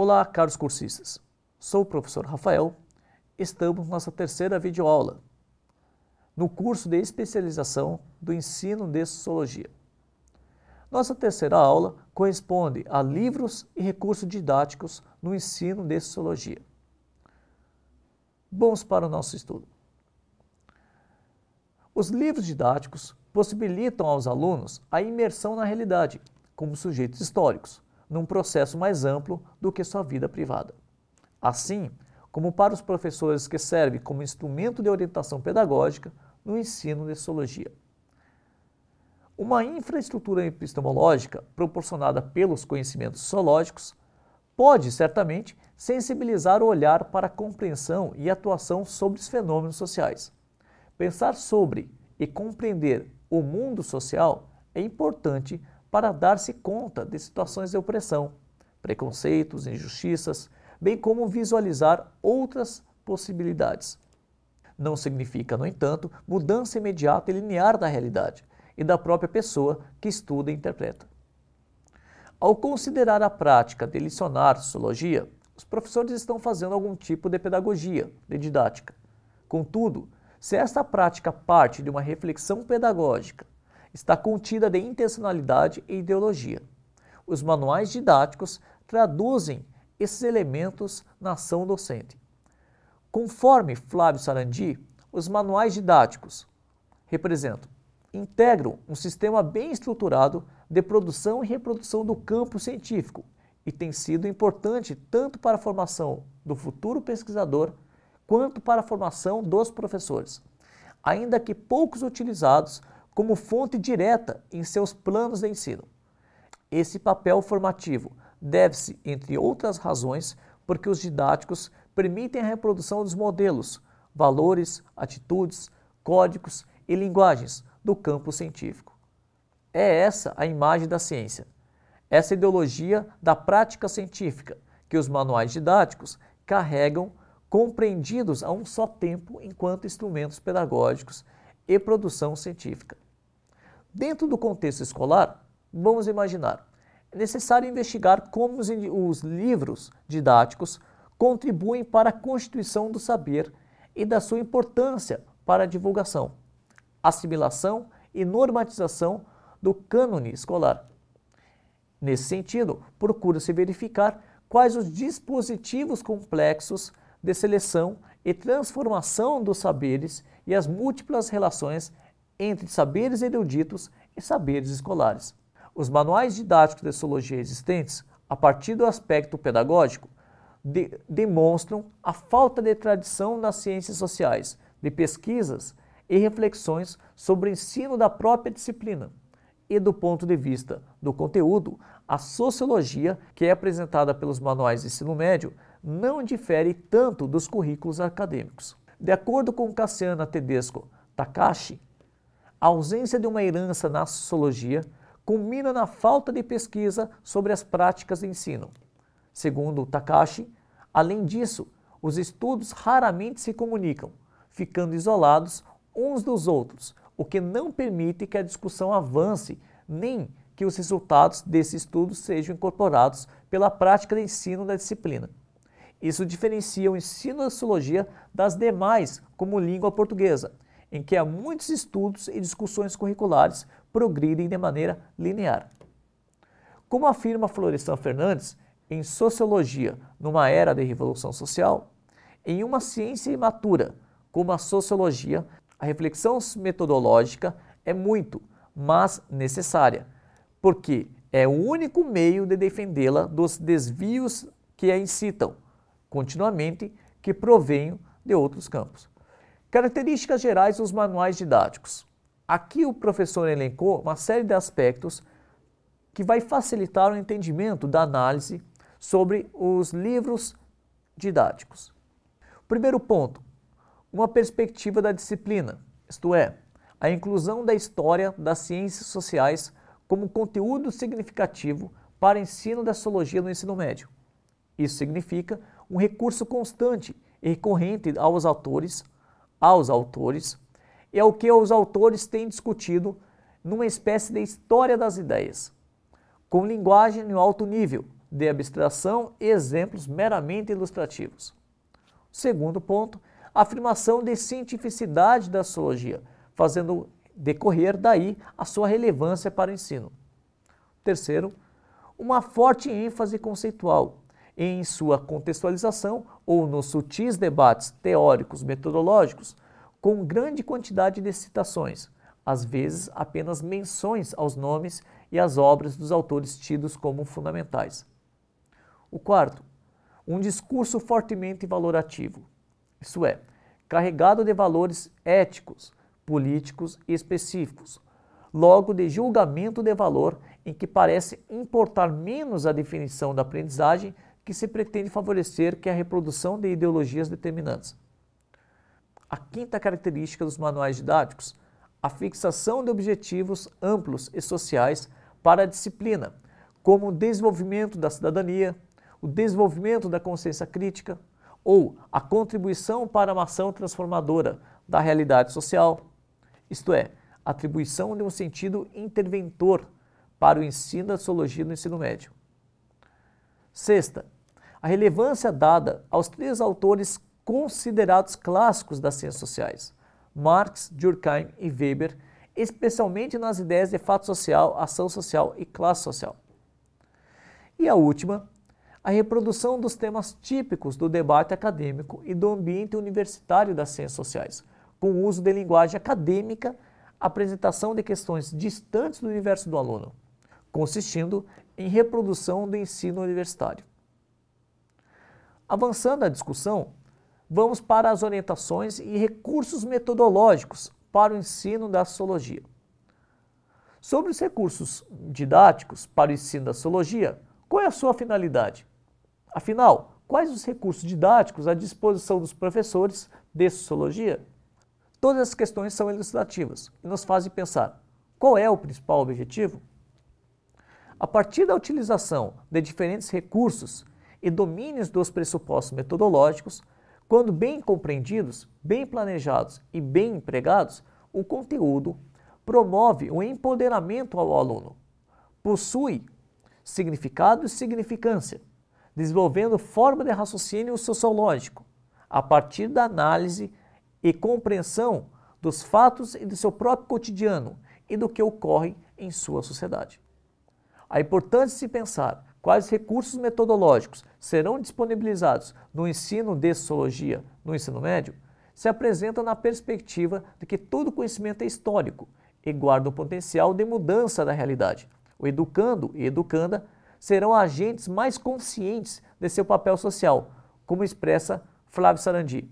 Olá, caros cursistas. Sou o professor Rafael. Estamos na nossa terceira videoaula no curso de especialização do ensino de Sociologia. Nossa terceira aula corresponde a livros e recursos didáticos no ensino de Sociologia. Vamos para o nosso estudo. Os livros didáticos possibilitam aos alunos a imersão na realidade, como sujeitos históricos, num processo mais amplo do que sua vida privada. Assim, como para os professores que servem como instrumento de orientação pedagógica no ensino de Sociologia. Uma infraestrutura epistemológica proporcionada pelos conhecimentos sociológicos pode, certamente, sensibilizar o olhar para a compreensão e atuação sobre os fenômenos sociais. Pensar sobre e compreender o mundo social é importante para dar-se conta de situações de opressão, preconceitos, injustiças, bem como visualizar outras possibilidades. Não significa, no entanto, mudança imediata e linear da realidade e da própria pessoa que estuda e interpreta. Ao considerar a prática de licionar sociologia, os professores estão fazendo algum tipo de pedagogia, de didática. Contudo, se esta prática parte de uma reflexão pedagógica, está contida de intencionalidade e ideologia. Os manuais didáticos traduzem esses elementos na ação docente. Conforme Flávio Sarandi, os manuais didáticos integram um sistema bem estruturado de produção e reprodução do campo científico e tem sido importante tanto para a formação do futuro pesquisador quanto para a formação dos professores, ainda que poucos utilizados como fonte direta em seus planos de ensino. Esse papel formativo deve-se, entre outras razões, porque os didáticos permitem a reprodução dos modelos, valores, atitudes, códigos e linguagens do campo científico. É essa a imagem da ciência, essa ideologia da prática científica que os manuais didáticos carregam compreendidos a um só tempo enquanto instrumentos pedagógicos e produção científica. Dentro do contexto escolar, vamos imaginar, é necessário investigar como os livros didáticos contribuem para a constituição do saber e da sua importância para a divulgação, assimilação e normatização do cânone escolar. Nesse sentido, procura-se verificar quais os dispositivos complexos de seleção e transformação dos saberes e as múltiplas relações entre saberes eruditos e saberes escolares. Os manuais didáticos de sociologia existentes, a partir do aspecto pedagógico, demonstram a falta de tradição nas ciências sociais, de pesquisas e reflexões sobre o ensino da própria disciplina. E do ponto de vista do conteúdo, a sociologia, que é apresentada pelos manuais de ensino médio, não difere tanto dos currículos acadêmicos. De acordo com Cassiana Tedesco Takahashi, a ausência de uma herança na sociologia culmina na falta de pesquisa sobre as práticas de ensino. Segundo Takahashi, além disso, os estudos raramente se comunicam, ficando isolados uns dos outros, o que não permite que a discussão avance, nem que os resultados desses estudos sejam incorporados pela prática de ensino da disciplina. Isso diferencia o ensino da sociologia das demais, como língua portuguesa, em que há muitos estudos e discussões curriculares progridem de maneira linear. Como afirma Florestan Fernandes, em Sociologia numa Era de Revolução Social, em uma ciência imatura como a sociologia, a reflexão metodológica é muito, mas necessária, porque é o único meio de defendê-la dos desvios que a incitam, continuamente, que provêm de outros campos. Características gerais dos manuais didáticos. Aqui o professor elencou uma série de aspectos que vai facilitar o entendimento da análise sobre os livros didáticos. Primeiro ponto, uma perspectiva da disciplina, isto é, a inclusão da história das ciências sociais como conteúdo significativo para o ensino da sociologia no ensino médio. Isso significa um recurso constante e recorrente aos autores, e ao que os autores têm discutido numa espécie de história das ideias, com linguagem no alto nível, de abstração e exemplos meramente ilustrativos. Segundo ponto, a afirmação de cientificidade da sociologia, fazendo decorrer daí a sua relevância para o ensino. Terceiro, uma forte ênfase conceitual em sua contextualização ou nos sutis debates teóricos metodológicos, com grande quantidade de citações, às vezes apenas menções aos nomes e às obras dos autores tidos como fundamentais. O quarto, um discurso fortemente valorativo, isso é, carregado de valores éticos, políticos e específicos, logo de julgamento de valor em que parece importar menos a definição da aprendizagem que se pretende favorecer que a reprodução de ideologias determinantes. A quinta característica dos manuais didáticos, a fixação de objetivos amplos e sociais para a disciplina, como o desenvolvimento da cidadania, o desenvolvimento da consciência crítica ou a contribuição para uma ação transformadora da realidade social, isto é, a atribuição de um sentido interventor para o ensino da sociologia no ensino médio. Sexta, a relevância dada aos três autores considerados clássicos das ciências sociais, Marx, Durkheim e Weber, especialmente nas ideias de fato social, ação social e classe social. E a última, a reprodução dos temas típicos do debate acadêmico e do ambiente universitário das ciências sociais, com o uso de linguagem acadêmica, apresentação de questões distantes do universo do aluno, consistindo em reprodução do ensino universitário. Avançando a discussão, vamos para as orientações e recursos metodológicos para o ensino da sociologia. Sobre os recursos didáticos para o ensino da sociologia, qual é a sua finalidade? Afinal, quais os recursos didáticos à disposição dos professores de sociologia? Todas as questões são ilustrativas e nos fazem pensar, qual é o principal objetivo? A partir da utilização de diferentes recursos e domínios dos pressupostos metodológicos, quando bem compreendidos, bem planejados e bem empregados, o conteúdo promove o empoderamento ao aluno, possui significado e significância, desenvolvendo forma de raciocínio sociológico, a partir da análise e compreensão dos fatos e do seu próprio cotidiano e do que ocorre em sua sociedade. É importante se pensar quais recursos metodológicos serão disponibilizados no ensino de sociologia no ensino médio, se apresenta na perspectiva de que todo conhecimento é histórico e guarda o potencial de mudança da realidade. O educando e educanda serão agentes mais conscientes de seu papel social, como expressa Flávio Sarandi.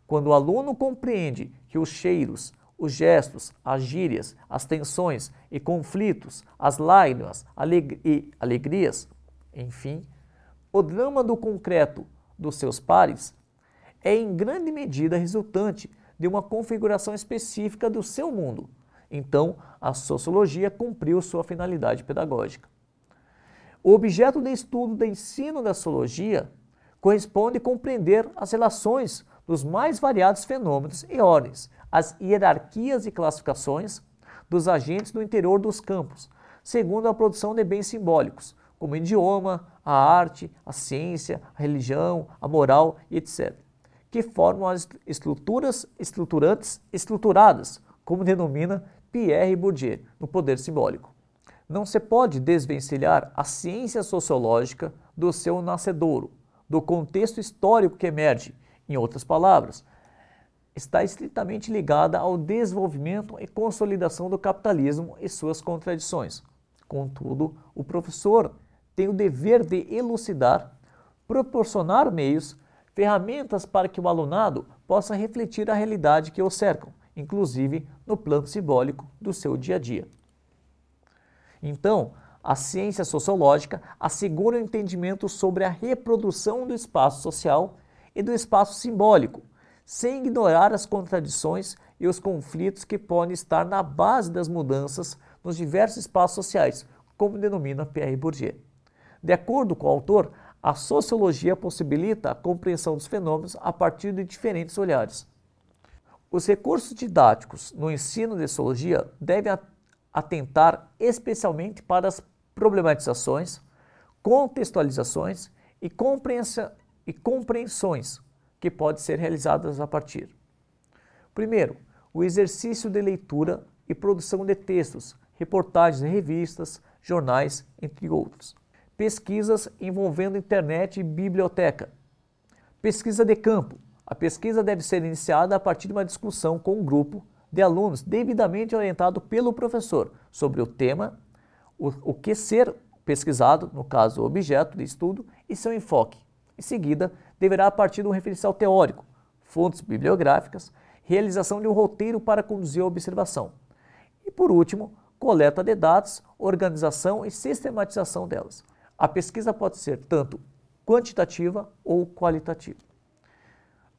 Quando o aluno compreende que os cheiros, os gestos, as gírias, as tensões e conflitos, as lágrimas e alegrias, enfim, o drama do concreto dos seus pares é em grande medida resultante de uma configuração específica do seu mundo. Então, a sociologia cumpriu sua finalidade pedagógica. O objeto de estudo do ensino da sociologia corresponde a compreender as relações dos mais variados fenômenos e ordens, as hierarquias e classificações dos agentes do interior dos campos, segundo a produção de bens simbólicos, como o idioma, a arte, a ciência, a religião, a moral e etc., que formam as estruturas estruturadas, como denomina Pierre Bourdieu, no Poder Simbólico. Não se pode desvencilhar a ciência sociológica do seu nascedouro, do contexto histórico que emerge. Em outras palavras, está estritamente ligada ao desenvolvimento e consolidação do capitalismo e suas contradições. Contudo, o professor tem o dever de elucidar, proporcionar meios, ferramentas para que o alunado possa refletir a realidade que o cercam, inclusive no plano simbólico do seu dia a dia. Então, a ciência sociológica assegura o entendimento sobre a reprodução do espaço social e do espaço simbólico, sem ignorar as contradições e os conflitos que podem estar na base das mudanças nos diversos espaços sociais, como denomina Pierre Bourdieu. De acordo com o autor, a sociologia possibilita a compreensão dos fenômenos a partir de diferentes olhares. Os recursos didáticos no ensino de sociologia devem atentar especialmente para as problematizações, contextualizações e compreensões que podem ser realizadas a partir. Primeiro, o exercício de leitura e produção de textos, reportagens em revistas, jornais, entre outros. Pesquisas envolvendo internet e biblioteca. Pesquisa de campo. A pesquisa deve ser iniciada a partir de uma discussão com um grupo de alunos devidamente orientado pelo professor sobre o tema, o que ser pesquisado, no caso o objeto de estudo, e seu enfoque. Em seguida, deverá partir de um referencial teórico, fontes bibliográficas, realização de um roteiro para conduzir a observação. E por último, coleta de dados, organização e sistematização delas. A pesquisa pode ser tanto quantitativa ou qualitativa.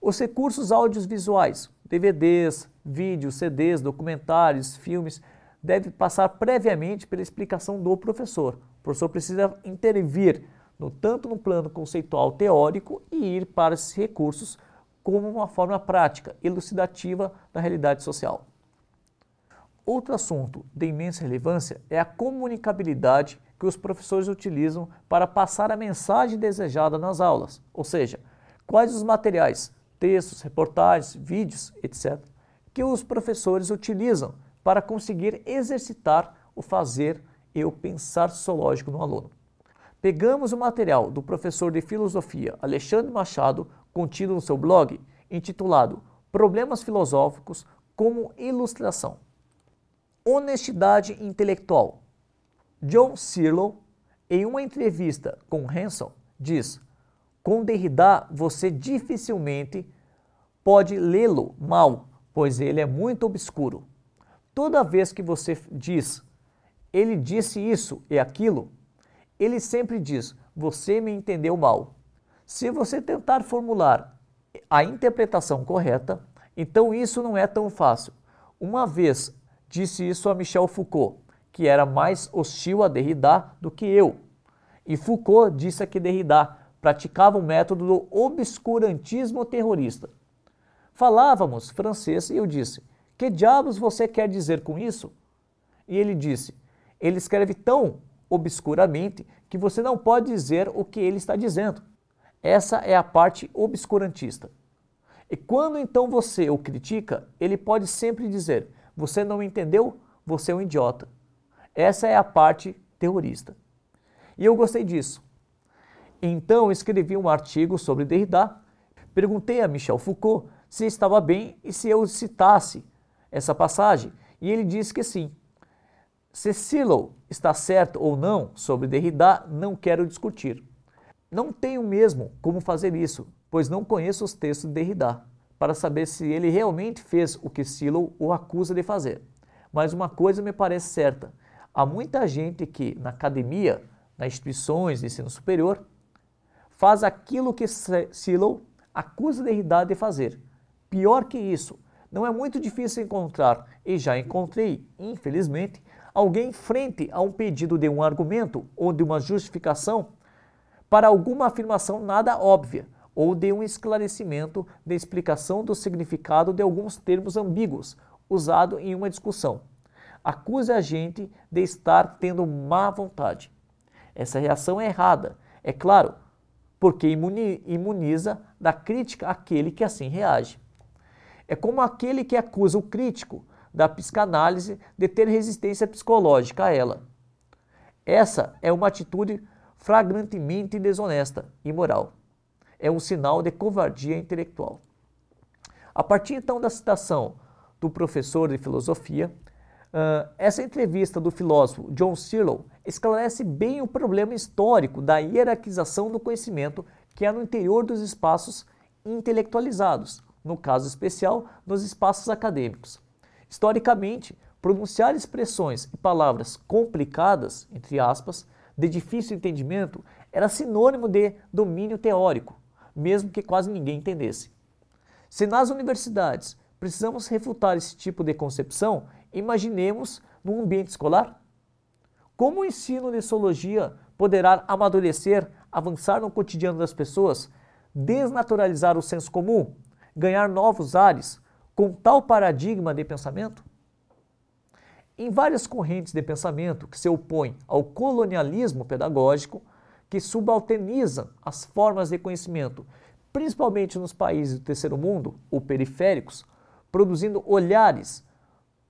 Os recursos audiovisuais, DVDs, vídeos, CDs, documentários, filmes, devem passar previamente pela explicação do professor. O professor precisa intervir tanto no plano conceitual teórico e ir para esses recursos como uma forma prática, elucidativa da realidade social. Outro assunto de imensa relevância é a comunicabilidade que os professores utilizam para passar a mensagem desejada nas aulas, ou seja, quais os materiais, textos, reportagens, vídeos, etc., que os professores utilizam para conseguir exercitar o fazer e o pensar sociológico no aluno. Pegamos o material do professor de filosofia Alexandre Machado, contido no seu blog, intitulado Problemas Filosóficos como Ilustração. Honestidade intelectual. John Searle, em uma entrevista com Hanson, diz: com Derrida você dificilmente pode lê-lo mal, pois ele é muito obscuro. Toda vez que você diz, ele disse isso e aquilo, ele sempre diz, você me entendeu mal. Se você tentar formular a interpretação correta, então isso não é tão fácil. Uma vez disse isso a Michel Foucault, que era mais hostil a Derrida do que eu. E Foucault disse que Derrida praticava o método do obscurantismo terrorista. Falávamos francês e eu disse, que diabos você quer dizer com isso? E ele disse, ele escreve tão obscuramente que você não pode dizer o que ele está dizendo. Essa é a parte obscurantista. E quando então você o critica, ele pode sempre dizer, você não entendeu? Você é um idiota. Essa é a parte terrorista. E eu gostei disso. Então escrevi um artigo sobre Derrida, perguntei a Michel Foucault se estava bem e se eu citasse essa passagem, e ele disse que sim. Se Searle está certo ou não sobre Derrida, não quero discutir. Não tenho mesmo como fazer isso, pois não conheço os textos de Derrida, para saber se ele realmente fez o que Searle o acusa de fazer. Mas uma coisa me parece certa, há muita gente que, na academia, nas instituições de ensino superior, faz aquilo que Searle acusa Derrida de fazer. Pior que isso, não é muito difícil encontrar, e já encontrei, infelizmente, alguém frente a um pedido de um argumento ou de uma justificação para alguma afirmação nada óbvia ou de um esclarecimento de explicação do significado de alguns termos ambíguos usado em uma discussão. Acusa a gente de estar tendo má vontade. Essa reação é errada, é claro, porque imuniza da crítica aquele que assim reage. É como aquele que acusa o crítico da psicanálise de ter resistência psicológica a ela. Essa é uma atitude flagrantemente desonesta e imoral. É um sinal de covardia intelectual. A partir então da citação do professor de filosofia, essa entrevista do filósofo John Searle esclarece bem o problema histórico da hierarquização do conhecimento que há no interior dos espaços intelectualizados, no caso especial, nos espaços acadêmicos. Historicamente, pronunciar expressões e palavras complicadas, entre aspas, de difícil entendimento, era sinônimo de domínio teórico, mesmo que quase ninguém entendesse. Se nas universidades precisamos refutar esse tipo de concepção, imaginemos num ambiente escolar. Como o ensino de sociologia poderá amadurecer, avançar no cotidiano das pessoas, desnaturalizar o senso comum, ganhar novos ares com tal paradigma de pensamento? Em várias correntes de pensamento que se opõem ao colonialismo pedagógico, que subalternizam as formas de conhecimento, principalmente nos países do terceiro mundo ou periféricos, produzindo olhares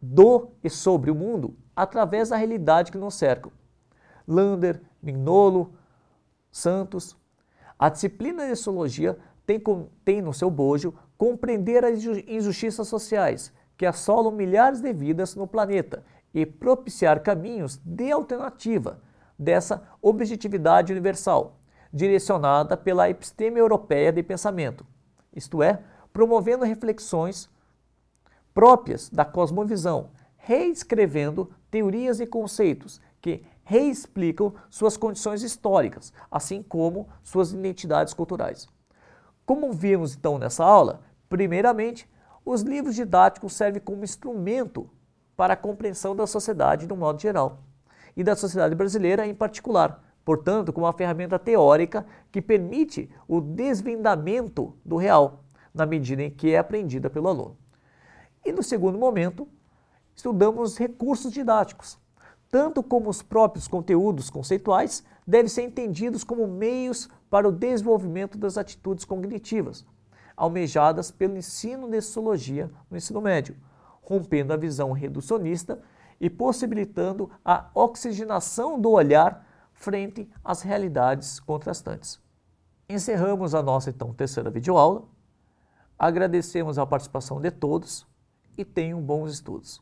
do e sobre o mundo através da realidade que nos cerca. Lander, Mignolo, Santos. A disciplina de sociologia tem no seu bojo compreender as injustiças sociais que assolam milhares de vidas no planeta e propiciar caminhos de alternativa dessa objetividade universal, direcionada pela episteme europeia de pensamento, isto é, promovendo reflexões próprias da cosmovisão, reescrevendo teorias e conceitos que reexplicam suas condições históricas, assim como suas identidades culturais. Como vimos então nessa aula, primeiramente, os livros didáticos servem como instrumento para a compreensão da sociedade de um modo geral, e da sociedade brasileira em particular, portanto, como uma ferramenta teórica que permite o desvendamento do real, na medida em que é aprendida pelo aluno. E no segundo momento, estudamos recursos didáticos, tanto como os próprios conteúdos conceituais devem ser entendidos como meios para o desenvolvimento das atitudes cognitivas, almejadas pelo ensino de sociologia no ensino médio, rompendo a visão reducionista e possibilitando a oxigenação do olhar frente às realidades contrastantes. Encerramos a nossa então terceira videoaula, agradecemos a participação de todos e tenham bons estudos.